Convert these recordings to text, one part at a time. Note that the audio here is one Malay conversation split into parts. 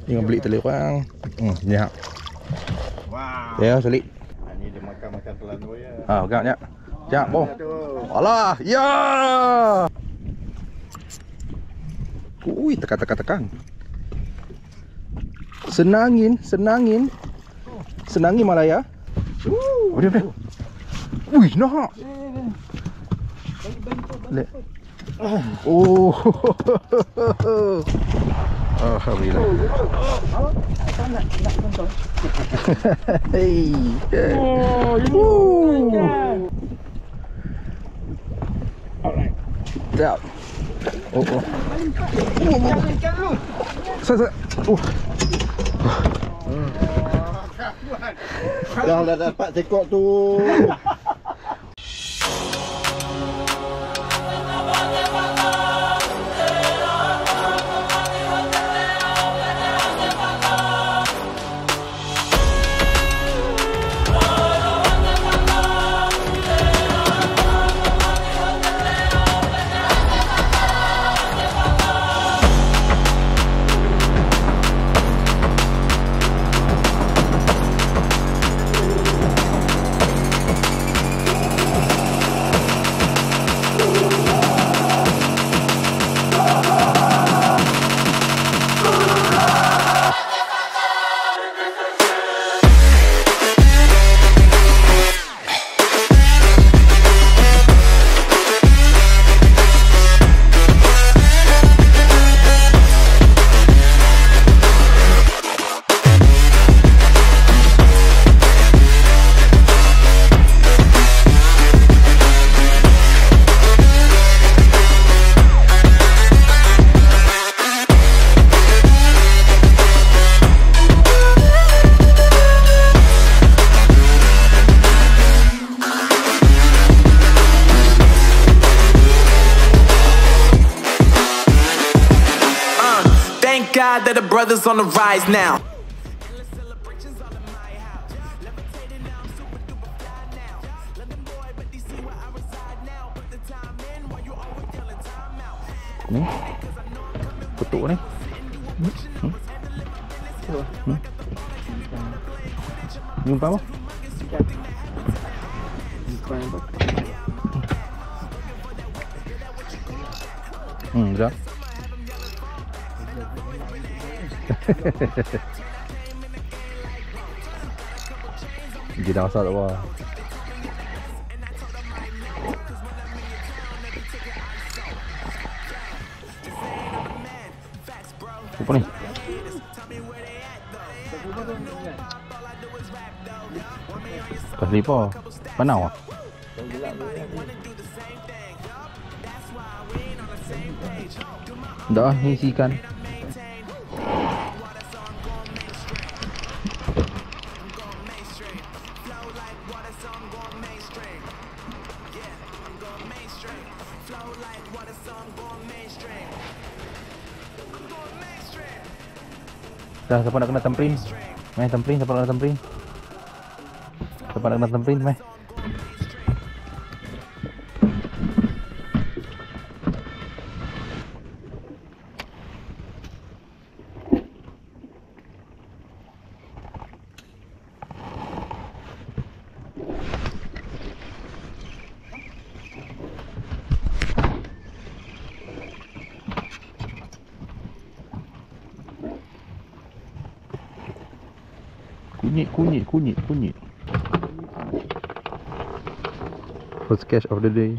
Jangan beli telur orang. Ya. Wow. Ya, selit. Ini dia makan telan tu ya. Pegang ya. Sekejap, bom. Alah, ya. Ui, tekan. Senangin. Senangin Malaya. Oh, dia. Ui, nak. Oh. Alhamdulillah. Hei. Alright. Sekejap. Oh. Saya. Dah dapat tekok tu. God that the brothers on the rise now. Ni kutuk ni. Ni umpan apa? Dah. Dia dah masak tak apa. Apa ni? Kasih apa? Panau ah? Dah, ni isi ikan. Dah, siapa nak kena temprin? Meh, temprin, siapa nak kena temprin? Siapa nak kena temprin, meh? Kunyit. First catch of the day.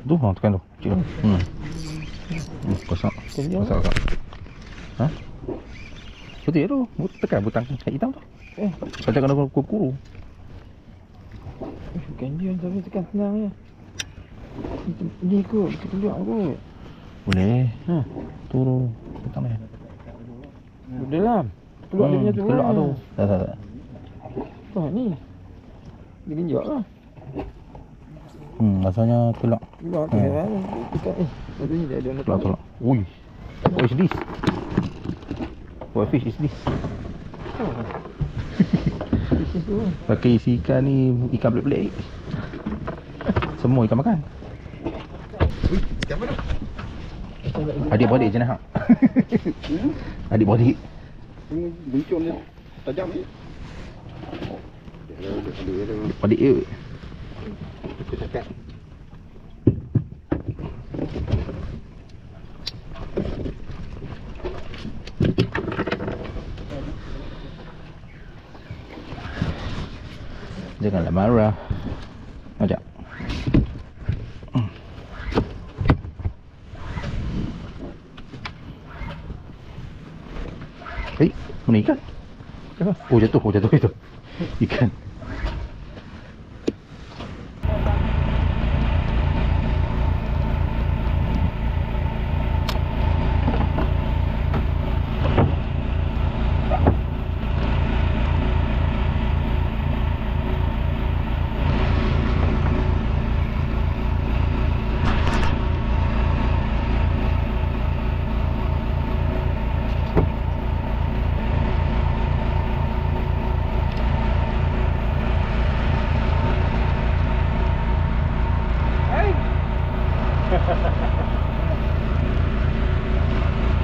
Tu, tekan tu. Cik. Kosong. Hah? Putih tu. Tekan butang hitam tu. Macam kena kuru. Bukan dia tapi tekan senang je. Ni kot, kita tunjuk kot. Boleh. Turun. Butang ni. Dalam. Keluar dia punya tu. Keluar tu. Tak. Apa ni? Dia genjak lah. Rasanya keluar. Keluar tu kan. Tekan patutnya dia ada nak Keluar. Ui. What is this? What fish is this? Pakai isi ikan ni, ikan pelik-pelik. Semua ikan makan. Ui, siapa tu? Adik-beradik je nak. Adik-beradik. Ini buncung dia tajam ni. Adik-beradik je. Kita cakap. Janganlah marah. Ajak. Mana ikan? Oh jatuh, itu. Ikan.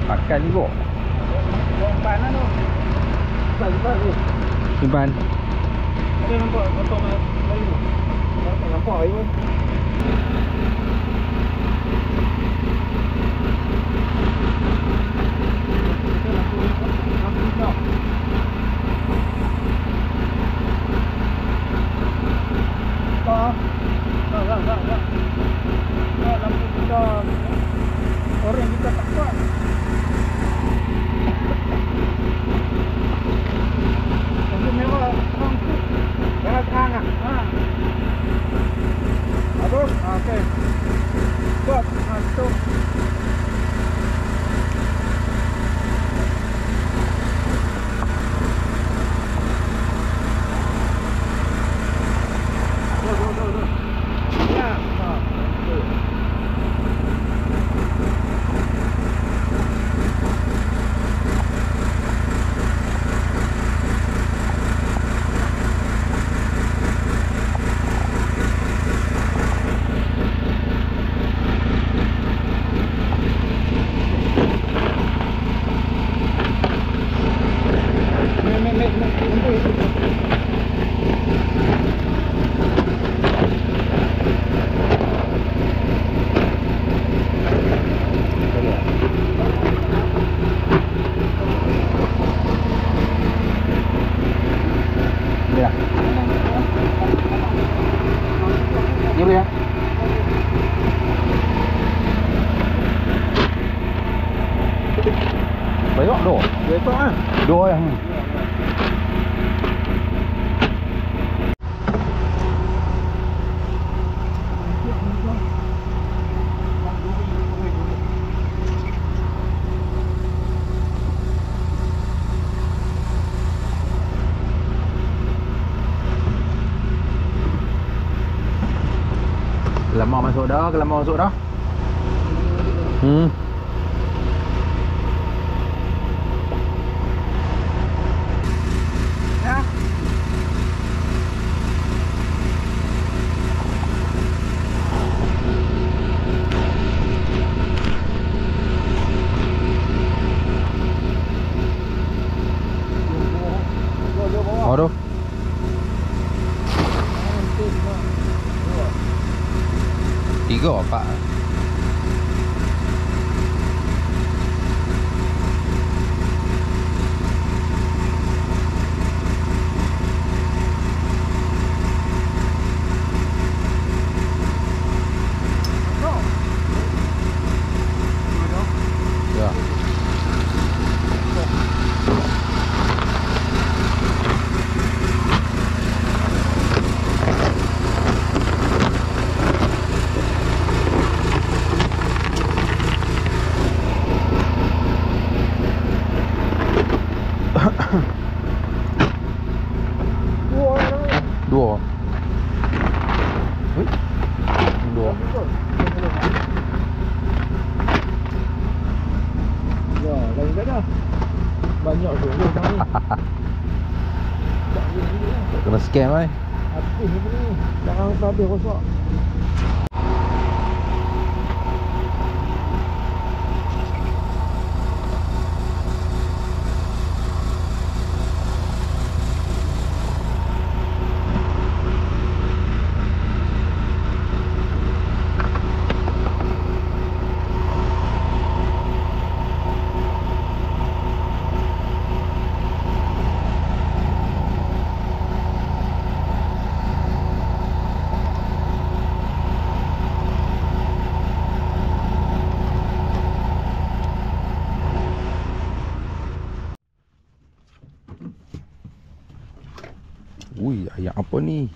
Makan ni kok. Umpan lah tu. Besar tu. Simpan. Ada nampak potong layu. Nampak air pun. Lampu kita orang kita tak kuat. Lampu merah terang tu. Merah terang ah. Ha. Aduh, okey. Buat masuk. Ya. Ha. Ya. Ya boleh ya. Banyak doh. Dia tu ah. Doh yang. Kelamar masuk dah. Ya. Aduh. Tiga apa? Ya. Dua. Wih. Dua. Ya, lain dah. Banyak tu ni. Tak boleh ni. Kena scam ai. Habis apa ni? Jangan habis rosak. Ui, ayam apa ni?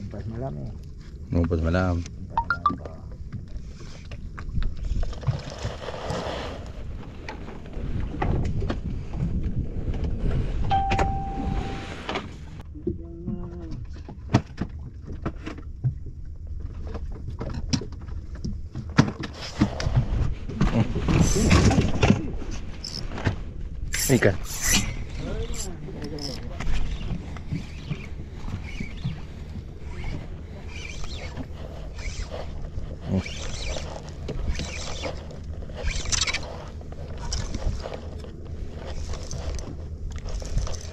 Empat malam ni. Nombor semalam. Ikan.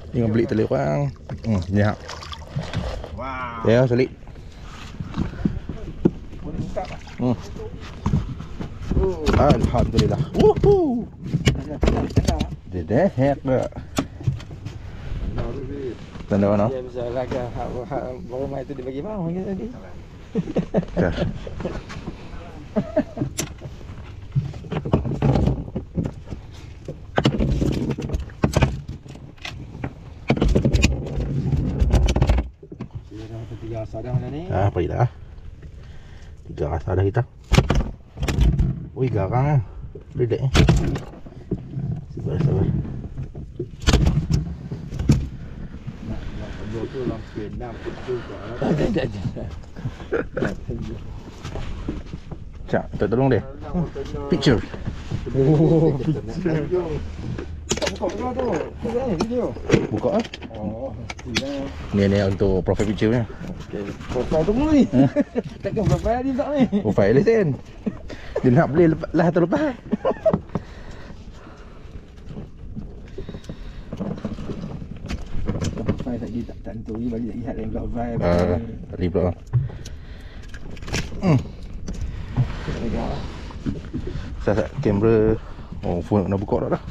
Jangan beli telur orang. Ni hak. Wow. Ya, selit. Alhamdulillah. Woohoo. Dia dah hack dah. Tanda mana? Dia bisa laga baru mai tu dia bagi bang mungkin tadi. Dah. Tiga sadang dah ni. Ah, baiklah. 3 rasa dah kita. Ui, garang. Redek. Sabar. Dua tu lampu 6 tu kau. Cak, tak tolong dia. Picture. Oh, picture. Buka tu. Buka ni video. Buka ah. Oh, Ni untuk profile picture nya. okey. Profile tu ni. Takkan profile ni tak ni. Profile lesen. Dia nak beli lah terlepas. Profile tadi tak tentu ni balik lihat lain profile. Tadi pula. Saya kamera. Oh, phone nak buka dah dah.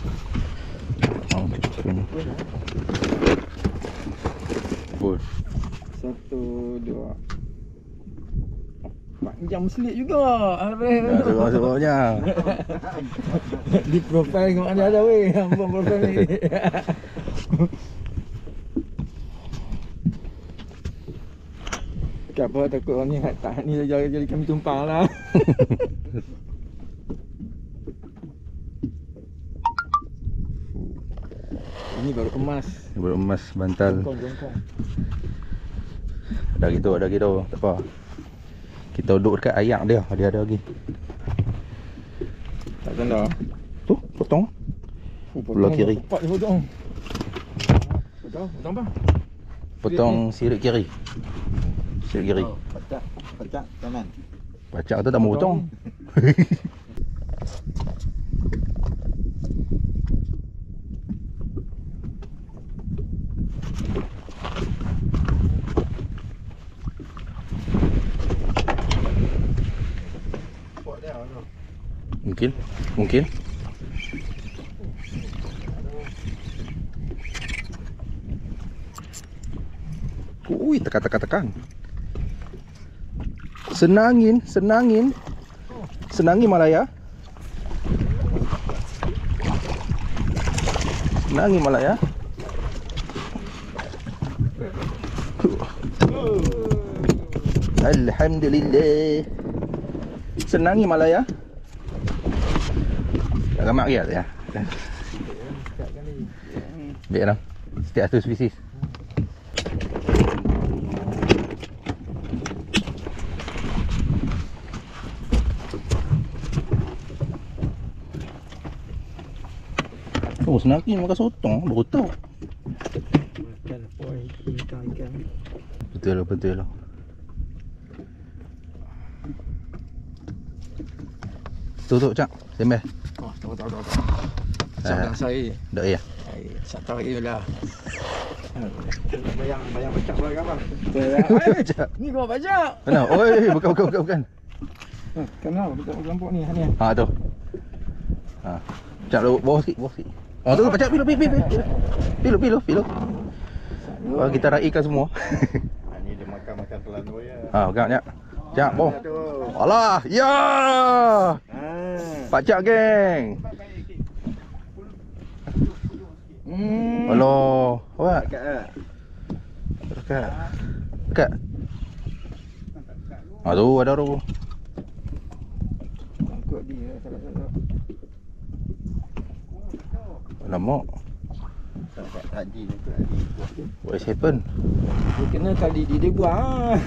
Phone. 1 2 panjang selit juga. Dah seronok-seronoknya. Di profile kau ada weh. Hambang profile ni. Apa takut orang ni tak ni jadi kami tumpang lah. Ini baru emas. Baru emas bantal. Jongkong. Ada gitu. Tak apa. Kita duduk dekat ayak dia. Dia ada lagi. Tak tanda. Tu, potong. Belah kiri. Cepat dia potong. Potong apa? Potong sirip kiri. Sirip kiri. Pecah kanan. Pacak tu tak mau potong. Mungkin. Ui, tekan. Senangin Malaya. Senangin Malaya. Alhamdulillah. Senang ni Malaya. Tak ramak dia ya. Biar dah. Setiap satu spesies. Oh, senang ni makan sotong, baru tahu. Makan poi ikan. Betul lah. Tutup cak, sembel. Oh, tahu. Sangat saya. Dak ya. Saya tahu lah. Bayang pecah belakang bang. Cak. Ni kau baca. Mana? Oi, bukan. Kenal kita kelompok ni ni. Ha tu. Ha. Cak bawah sikit. Oh tu pacak pilu. Oh, kita raikan semua. Ni dia makan telan tu ya. Ha, pegang Cak. Cak, bawah. Alah, ya. Pak Cak geng. Alah, awak. Dekat. Ha tu ada tu. Angkut dia salah. Lama. Tadi ni tu. What is happen? Dia kena tali dia buang.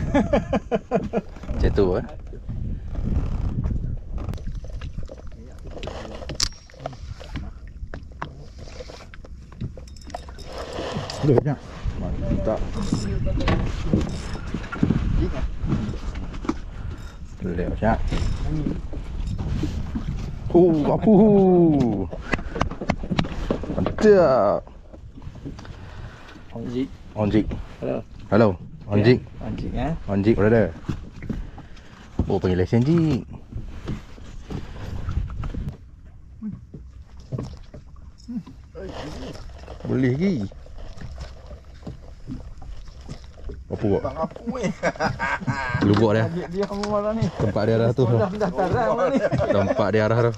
Macam tu Dah. Mantap. Lelak Cak. Apa? Mantap. Onjik. Hello. Onjik. Onjik brother. Oh, panggil lesen Jik. Boleh lagi. Apa buat? Bang apa weh? Lubuk dia. Dia kamu malam ni. Tempat dia arah tu. Dah tarang ni. Tempat dia arah tu.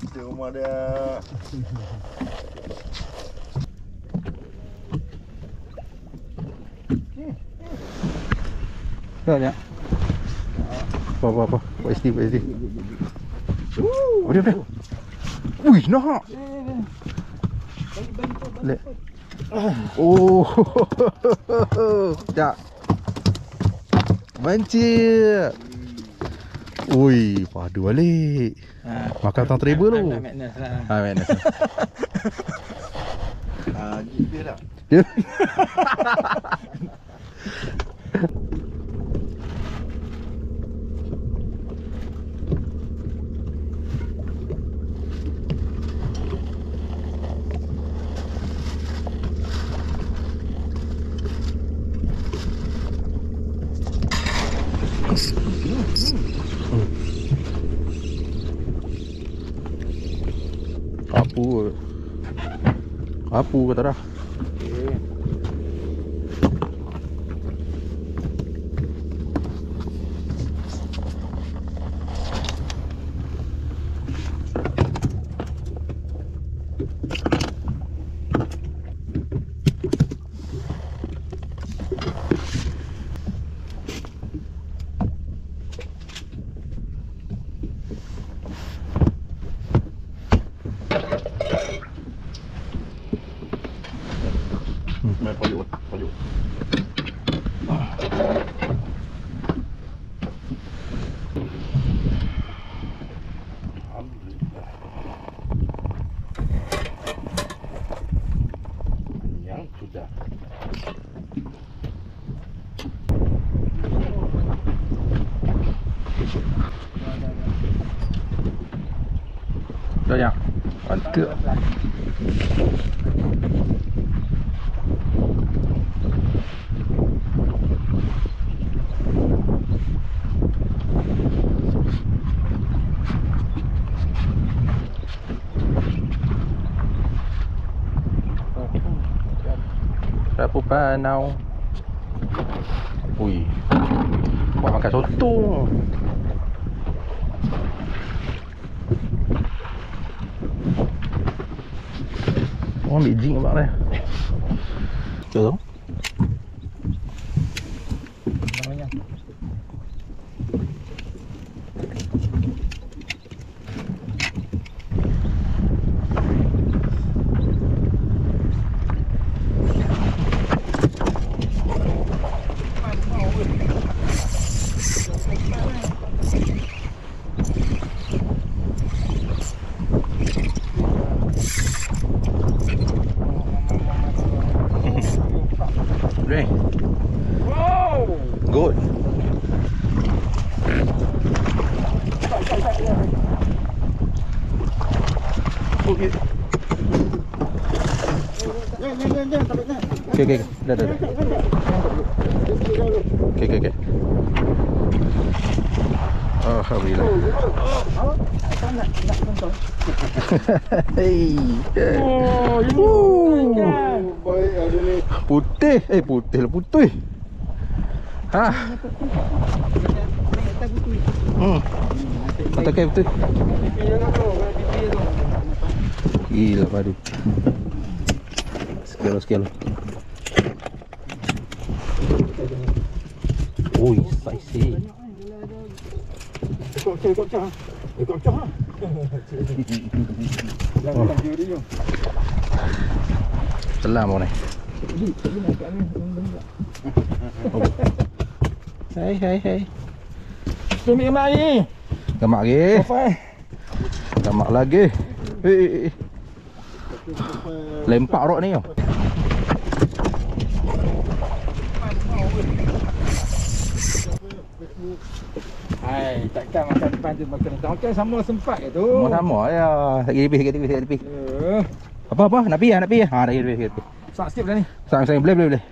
Itu rumah dia. Dah ya. Apa. Pak SD. Oh dia. Wih, nak. Lek. Oh. Cak. Mancing. Ui, padu balik. Makan tang treble tu. Madness lah. Madness. Dia dah. Dia. Apa kata dah? Pojok. Yang sudah. Dah ya. Mantap. Berapa panau? Ui. Buat makan sotong. Orang ambil jing abang dia. Betul tu? Boleh. Good. Jangan, tarik nak. Okay. Dah. Okay. Alhamdulillah. Hey. Baik ada ni. Putih. Putih lah putih. Ha. Mata kain betul. Gila padu. Sekian. Oi, spicy. Ikut cah. Selam mau ni. Hai. Tumi kemak ni. Gamak lagi. Gamak lagi. Lempak rok ni. Hai, takkan makan depan tu makan datang. Makan sama sempat ke tu. Sama ya. Lagi lebih. Apa? Nak pergi? Ha, nak pergi. Sak sikit dah ni. Sang boleh.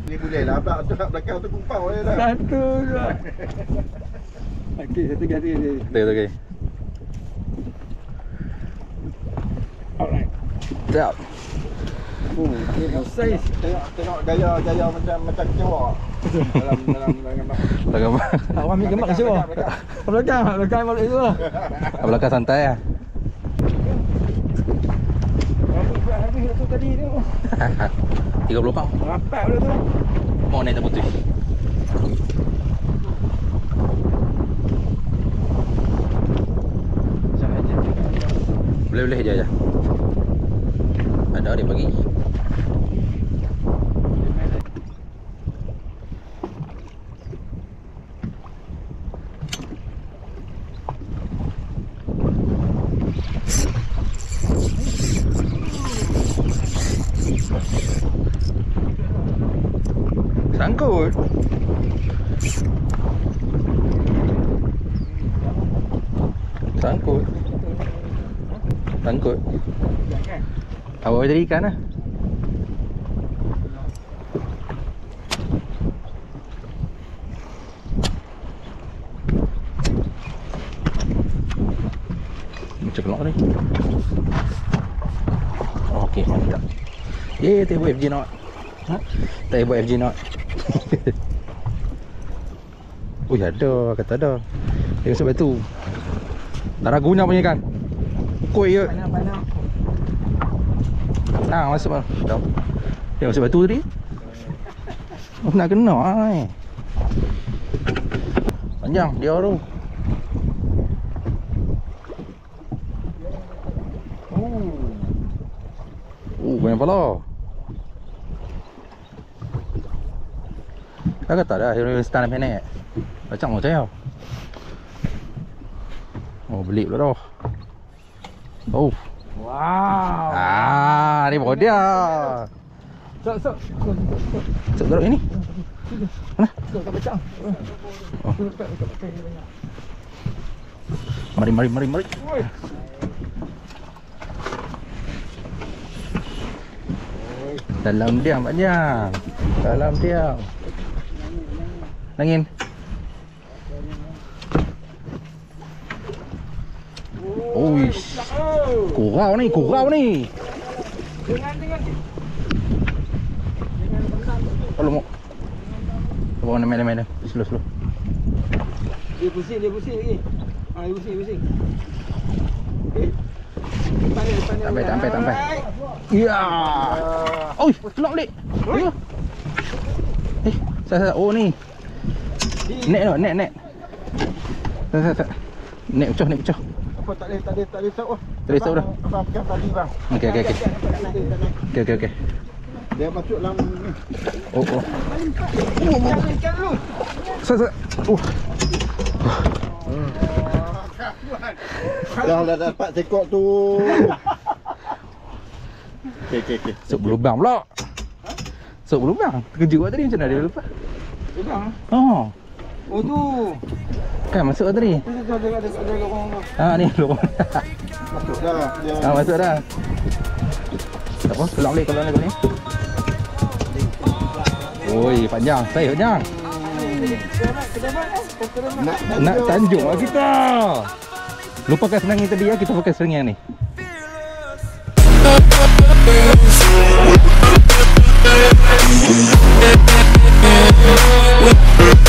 Ni boleh lah belakang tu kumpau je dah. Satu je. Okey, satu kali. Okay. Alright. Siap. Okey, saiz. Tengok gaya macam kecewa. dalam Tak apa. Awak ambil gemak ke siapa? Belakang balik tu lah. Belakang santai lah. Berapa habis tu tadi tu? 30 pound. Rapat pula tu. Mau naik tak putih. Boleh je. Ada dia bagi. Sangkut. Awak jadi ikan lah. Macam kelok ni. Okey, mantap. Tak buat FG not. Tak buat FG not. Ada, kata ada. Tengok sebab tu. Tak ragunya punya kan. Kuih je. Banyak. Masuk mal. Tengok sebab tu tadi. Nak kena ai. Panjang dia tu. Banyak pala. Dah kata dah, hero stand up ni. Macam macam. Beli pula dah. Wow. Ni baru dia. Sok. Sok garuk ini. Mana? Sok kat becang. Mari. Oi. Dalam diam panjang. Dalam diam. Angin. Kurau ni. Dengan. Kalau mau. Bawa main. Slow. Dia pusing lagi. Dia pusing. Okey. Sampai. Ya. Oi, keluar balik. Ya. Saya. Oh ni. Nek no, nek. Tak. Nek pecah. Apa tak boleh stop lah. Tak boleh stop dah. Abang pegang tadi bang. Okey. Dia masuk dalam ni. Oh. Ikan dulu. Sat. Dah dapat sekok tu. Okey. Sok berlubang pula. Sok berlubang. Terkejut tadi macam mana dia lupa? Pegang. Oh. Oh tu. Kan masuk tadi. Ada lorong tu. Ni lubang. Masuk dah. Dia Masuk dah. Tak apa, keluar balik ni. Oi, panjang. Saya panjang. Nak tanjung lah kita. Lupakan senang yang tadi ya, kita pakai sering yang ni. We'll be right back.